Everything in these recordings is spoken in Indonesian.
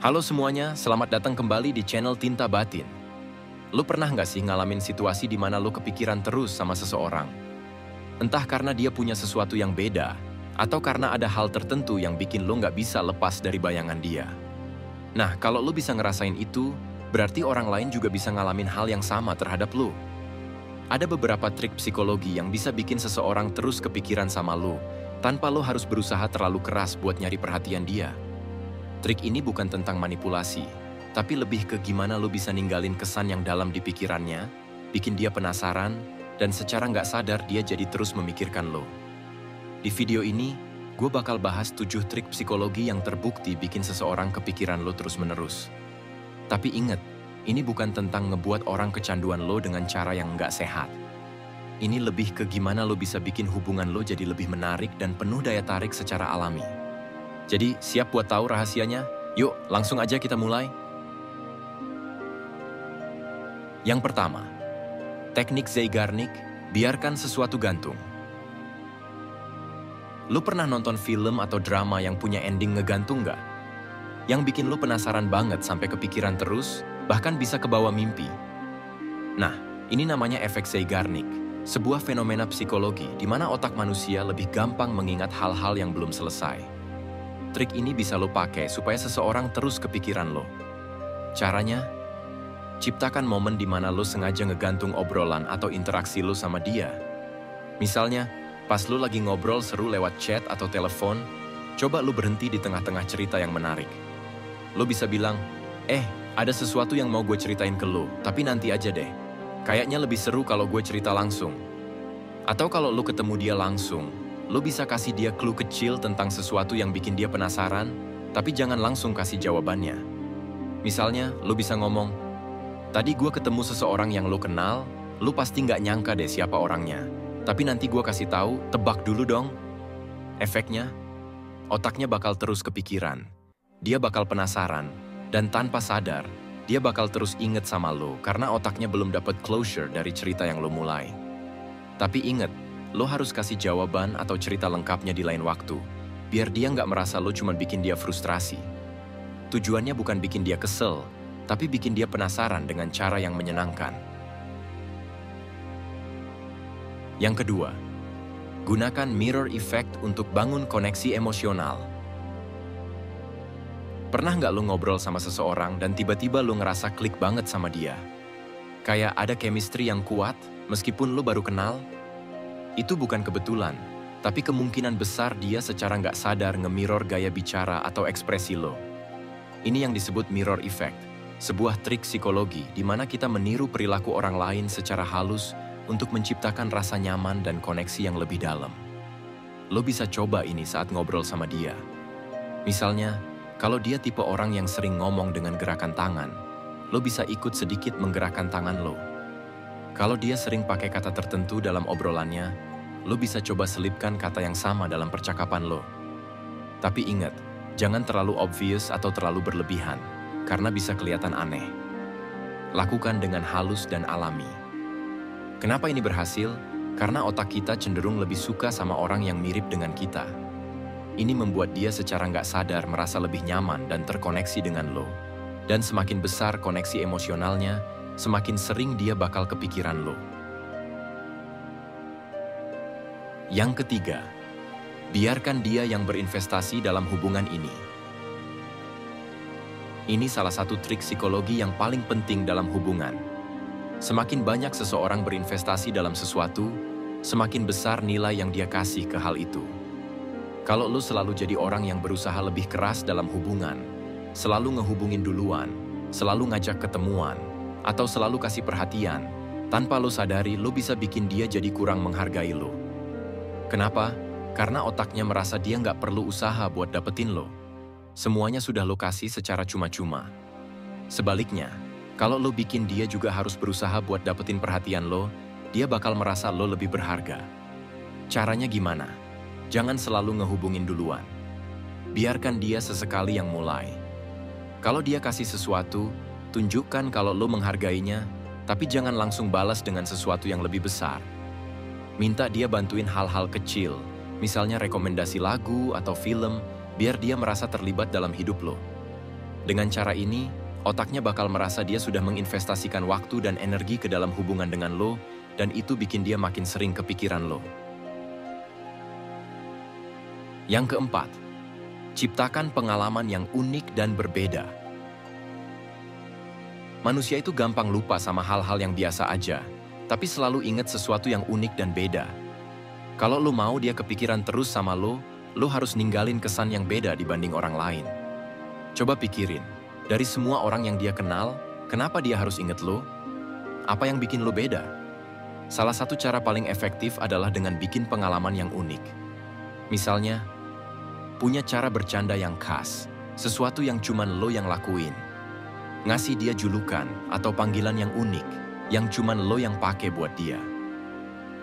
Halo semuanya, selamat datang kembali di channel Tinta Batin. Lu pernah nggak sih ngalamin situasi di mana lu kepikiran terus sama seseorang? Entah karena dia punya sesuatu yang beda, atau karena ada hal tertentu yang bikin lu nggak bisa lepas dari bayangan dia. Nah, kalau lu bisa ngerasain itu, berarti orang lain juga bisa ngalamin hal yang sama terhadap lu. Ada beberapa trik psikologi yang bisa bikin seseorang terus kepikiran sama lu, tanpa lu harus berusaha terlalu keras buat nyari perhatian dia. Trik ini bukan tentang manipulasi, tapi lebih ke gimana lo bisa ninggalin kesan yang dalam di pikirannya, bikin dia penasaran, dan secara nggak sadar dia jadi terus memikirkan lo. Di video ini, gue bakal bahas 7 trik psikologi yang terbukti bikin seseorang kepikiran lo terus-menerus. Tapi ingat, ini bukan tentang ngebuat orang kecanduan lo dengan cara yang nggak sehat. Ini lebih ke gimana lo bisa bikin hubungan lo jadi lebih menarik dan penuh daya tarik secara alami. Jadi, siap buat tahu rahasianya? Yuk, langsung aja kita mulai. Yang pertama, teknik Zeigarnik, biarkan sesuatu gantung. Lu pernah nonton film atau drama yang punya ending ngegantung nggak? Yang bikin lu penasaran banget sampai kepikiran terus, bahkan bisa kebawa mimpi. Nah, ini namanya efek Zeigarnik, sebuah fenomena psikologi di mana otak manusia lebih gampang mengingat hal-hal yang belum selesai. Trik ini bisa lo pakai supaya seseorang terus kepikiran lo. Caranya, ciptakan momen di mana lo sengaja ngegantung obrolan atau interaksi lo sama dia. Misalnya, pas lo lagi ngobrol seru lewat chat atau telepon, coba lo berhenti di tengah-tengah cerita yang menarik. Lo bisa bilang, ada sesuatu yang mau gue ceritain ke lo, tapi nanti aja deh. Kayaknya lebih seru kalau gue cerita langsung. Atau kalau lo ketemu dia langsung, lo bisa kasih dia clue kecil tentang sesuatu yang bikin dia penasaran, tapi jangan langsung kasih jawabannya. Misalnya, lo bisa ngomong, tadi gue ketemu seseorang yang lo kenal, lo pasti nggak nyangka deh siapa orangnya. Tapi nanti gue kasih tahu, tebak dulu dong. Efeknya, otaknya bakal terus kepikiran. Dia bakal penasaran, dan tanpa sadar, dia bakal terus inget sama lo karena otaknya belum dapat closure dari cerita yang lo mulai. Tapi inget, lo harus kasih jawaban atau cerita lengkapnya di lain waktu, biar dia nggak merasa lo cuma bikin dia frustrasi. Tujuannya bukan bikin dia kesel, tapi bikin dia penasaran dengan cara yang menyenangkan. Yang kedua, gunakan mirror effect untuk bangun koneksi emosional. Pernah nggak lo ngobrol sama seseorang dan tiba-tiba lo ngerasa klik banget sama dia? Kayak ada chemistry yang kuat, meskipun lo baru kenal? Itu bukan kebetulan, tapi kemungkinan besar dia secara nggak sadar nge-mirror gaya bicara atau ekspresi lo. Ini yang disebut mirror effect, sebuah trik psikologi di mana kita meniru perilaku orang lain secara halus untuk menciptakan rasa nyaman dan koneksi yang lebih dalam. Lo bisa coba ini saat ngobrol sama dia. Misalnya, kalau dia tipe orang yang sering ngomong dengan gerakan tangan, lo bisa ikut sedikit menggerakkan tangan lo. Kalau dia sering pakai kata tertentu dalam obrolannya, lo bisa coba selipkan kata yang sama dalam percakapan lo. Tapi ingat, jangan terlalu obvious atau terlalu berlebihan, karena bisa kelihatan aneh. Lakukan dengan halus dan alami. Kenapa ini berhasil? Karena otak kita cenderung lebih suka sama orang yang mirip dengan kita. Ini membuat dia secara nggak sadar merasa lebih nyaman dan terkoneksi dengan lo. Dan semakin besar koneksi emosionalnya, semakin sering dia bakal kepikiran lo. Yang ketiga, biarkan dia yang berinvestasi dalam hubungan ini. Ini salah satu trik psikologi yang paling penting dalam hubungan. Semakin banyak seseorang berinvestasi dalam sesuatu, semakin besar nilai yang dia kasih ke hal itu. Kalau lo selalu jadi orang yang berusaha lebih keras dalam hubungan, selalu ngehubungin duluan, selalu ngajak ketemuan, atau selalu kasih perhatian, tanpa lo sadari lo bisa bikin dia jadi kurang menghargai lo. Kenapa? Karena otaknya merasa dia nggak perlu usaha buat dapetin lo. Semuanya sudah lo kasih secara cuma-cuma. Sebaliknya, kalau lo bikin dia juga harus berusaha buat dapetin perhatian lo, dia bakal merasa lo lebih berharga. Caranya gimana? Jangan selalu ngehubungin duluan. Biarkan dia sesekali yang mulai. Kalau dia kasih sesuatu, tunjukkan kalau lo menghargainya, tapi jangan langsung balas dengan sesuatu yang lebih besar. Minta dia bantuin hal-hal kecil, misalnya rekomendasi lagu atau film, biar dia merasa terlibat dalam hidup lo. Dengan cara ini, otaknya bakal merasa dia sudah menginvestasikan waktu dan energi ke dalam hubungan dengan lo, dan itu bikin dia makin sering kepikiran lo. Yang keempat, ciptakan pengalaman yang unik dan berbeda. Manusia itu gampang lupa sama hal-hal yang biasa aja, tapi selalu ingat sesuatu yang unik dan beda. Kalau lo mau dia kepikiran terus sama lo harus ninggalin kesan yang beda dibanding orang lain. Coba pikirin, dari semua orang yang dia kenal, kenapa dia harus inget lo? Apa yang bikin lo beda? Salah satu cara paling efektif adalah dengan bikin pengalaman yang unik. Misalnya, punya cara bercanda yang khas, sesuatu yang cuman lo yang lakuin. Ngasih dia julukan atau panggilan yang unik, yang cuman lo yang pakai buat dia.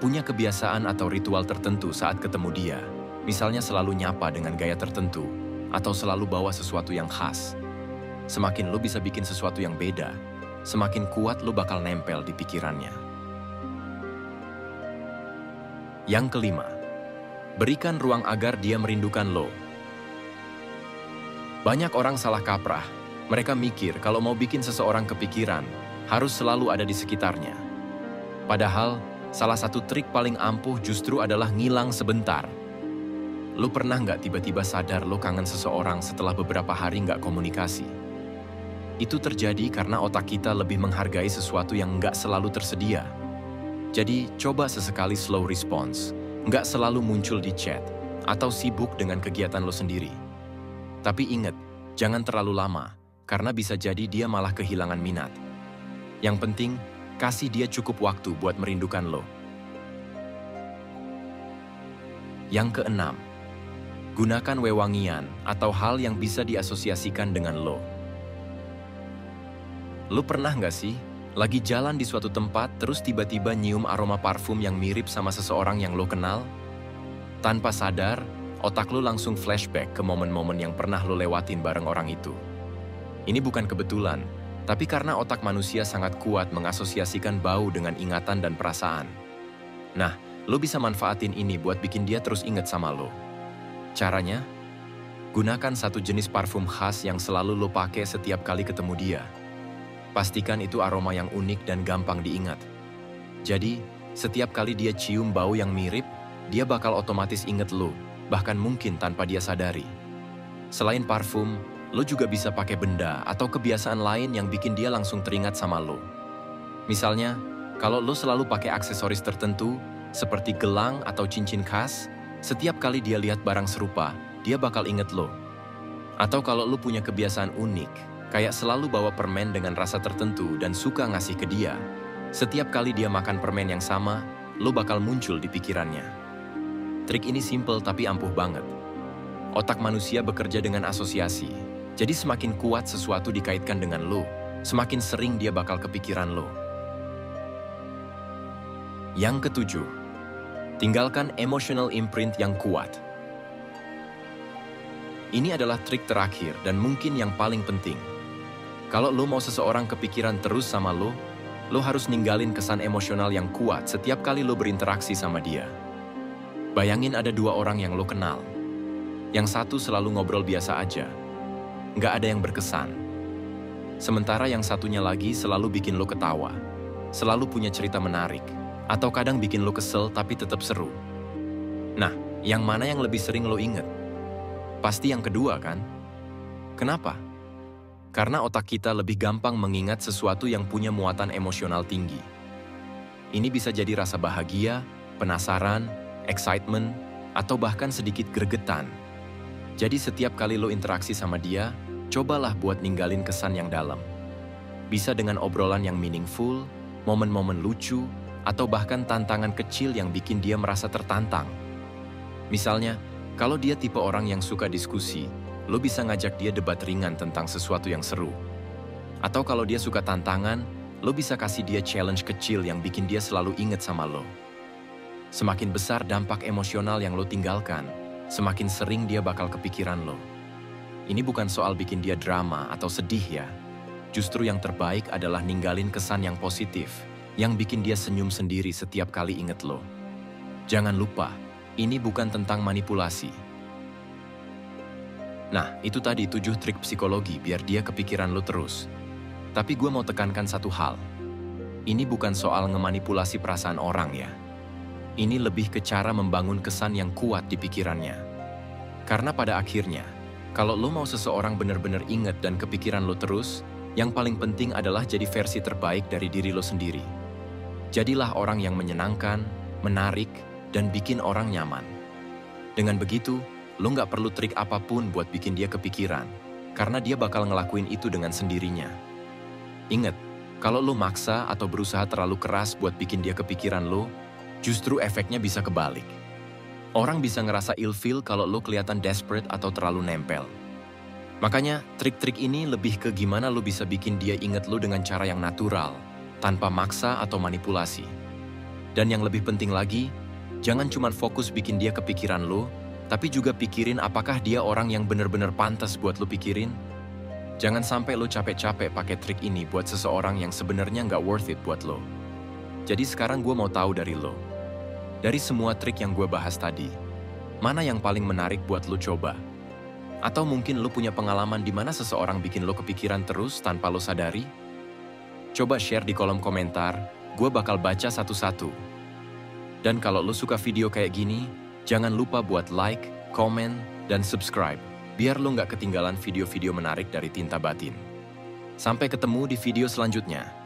Punya kebiasaan atau ritual tertentu saat ketemu dia, misalnya selalu nyapa dengan gaya tertentu, atau selalu bawa sesuatu yang khas. Semakin lo bisa bikin sesuatu yang beda, semakin kuat lo bakal nempel di pikirannya. Yang kelima, berikan ruang agar dia merindukan lo. Banyak orang salah kaprah. Mereka mikir kalau mau bikin seseorang kepikiran, harus selalu ada di sekitarnya. Padahal, salah satu trik paling ampuh justru adalah ngilang sebentar. Lo pernah nggak tiba-tiba sadar lo kangen seseorang setelah beberapa hari nggak komunikasi? Itu terjadi karena otak kita lebih menghargai sesuatu yang nggak selalu tersedia. Jadi, coba sesekali slow response, nggak selalu muncul di chat, atau sibuk dengan kegiatan lo sendiri. Tapi ingat, jangan terlalu lama, karena bisa jadi dia malah kehilangan minat. Yang penting, kasih dia cukup waktu buat merindukan lo. Yang keenam, gunakan wewangian atau hal yang bisa diasosiasikan dengan lo. Lo pernah nggak sih, lagi jalan di suatu tempat terus tiba-tiba nyium aroma parfum yang mirip sama seseorang yang lo kenal? Tanpa sadar, otak lo langsung flashback ke momen-momen yang pernah lo lewatin bareng orang itu. Ini bukan kebetulan, tapi karena otak manusia sangat kuat mengasosiasikan bau dengan ingatan dan perasaan. Nah, lo bisa manfaatin ini buat bikin dia terus inget sama lo. Caranya, gunakan satu jenis parfum khas yang selalu lo pakai setiap kali ketemu dia. Pastikan itu aroma yang unik dan gampang diingat. Jadi, setiap kali dia cium bau yang mirip, dia bakal otomatis inget lo, bahkan mungkin tanpa dia sadari. Selain parfum, lo juga bisa pakai benda atau kebiasaan lain yang bikin dia langsung teringat sama lo. Misalnya, kalau lo selalu pakai aksesoris tertentu, seperti gelang atau cincin khas, setiap kali dia lihat barang serupa, dia bakal inget lo. Atau kalau lo punya kebiasaan unik, kayak selalu bawa permen dengan rasa tertentu dan suka ngasih ke dia, setiap kali dia makan permen yang sama, lo bakal muncul di pikirannya. Trik ini simple tapi ampuh banget. Otak manusia bekerja dengan asosiasi, jadi semakin kuat sesuatu dikaitkan dengan lo, semakin sering dia bakal kepikiran lo. Yang ketujuh, tinggalkan emotional imprint yang kuat. Ini adalah trik terakhir dan mungkin yang paling penting. Kalau lo mau seseorang kepikiran terus sama lo harus ninggalin kesan emosional yang kuat setiap kali lo berinteraksi sama dia. Bayangin ada dua orang yang lo kenal. Yang satu selalu ngobrol biasa aja, nggak ada yang berkesan. Sementara yang satunya lagi selalu bikin lo ketawa, selalu punya cerita menarik, atau kadang bikin lo kesel tapi tetap seru. Nah, yang mana yang lebih sering lo inget? Pasti yang kedua kan? Kenapa? Karena otak kita lebih gampang mengingat sesuatu yang punya muatan emosional tinggi. Ini bisa jadi rasa bahagia, penasaran, excitement, atau bahkan sedikit gregetan. Jadi setiap kali lo interaksi sama dia, cobalah buat ninggalin kesan yang dalam. Bisa dengan obrolan yang meaningful, momen-momen lucu, atau bahkan tantangan kecil yang bikin dia merasa tertantang. Misalnya, kalau dia tipe orang yang suka diskusi, lo bisa ngajak dia debat ringan tentang sesuatu yang seru. Atau kalau dia suka tantangan, lo bisa kasih dia challenge kecil yang bikin dia selalu inget sama lo. Semakin besar dampak emosional yang lo tinggalkan, semakin sering dia bakal kepikiran lo. Ini bukan soal bikin dia drama atau sedih ya. Justru yang terbaik adalah ninggalin kesan yang positif, yang bikin dia senyum sendiri setiap kali inget lo. Jangan lupa, ini bukan tentang manipulasi. Nah, itu tadi 7 trik psikologi biar dia kepikiran lo terus. Tapi gue mau tekankan satu hal. Ini bukan soal ngemanipulasi perasaan orang ya. Ini lebih ke cara membangun kesan yang kuat di pikirannya. Karena pada akhirnya, kalau lo mau seseorang benar-benar inget dan kepikiran lo terus, yang paling penting adalah jadi versi terbaik dari diri lo sendiri. Jadilah orang yang menyenangkan, menarik, dan bikin orang nyaman. Dengan begitu, lo nggak perlu trik apapun buat bikin dia kepikiran, karena dia bakal ngelakuin itu dengan sendirinya. Ingat, kalau lo maksa atau berusaha terlalu keras buat bikin dia kepikiran lo, justru efeknya bisa kebalik. Orang bisa ngerasa ilfeel kalau lo kelihatan desperate atau terlalu nempel. Makanya, trik-trik ini lebih ke gimana lo bisa bikin dia inget lo dengan cara yang natural, tanpa maksa atau manipulasi. Dan yang lebih penting lagi, jangan cuma fokus bikin dia kepikiran lo, tapi juga pikirin apakah dia orang yang benar-benar pantas buat lo pikirin. Jangan sampai lo capek-capek pakai trik ini buat seseorang yang sebenarnya nggak worth it buat lo. Jadi sekarang gue mau tahu dari lo. Dari semua trik yang gue bahas tadi, mana yang paling menarik buat lo coba? Atau mungkin lo punya pengalaman di mana seseorang bikin lo kepikiran terus tanpa lo sadari? Coba share di kolom komentar, gue bakal baca satu-satu. Dan kalau lo suka video kayak gini, jangan lupa buat like, komen, dan subscribe, biar lo nggak ketinggalan video-video menarik dari Tinta Batin. Sampai ketemu di video selanjutnya.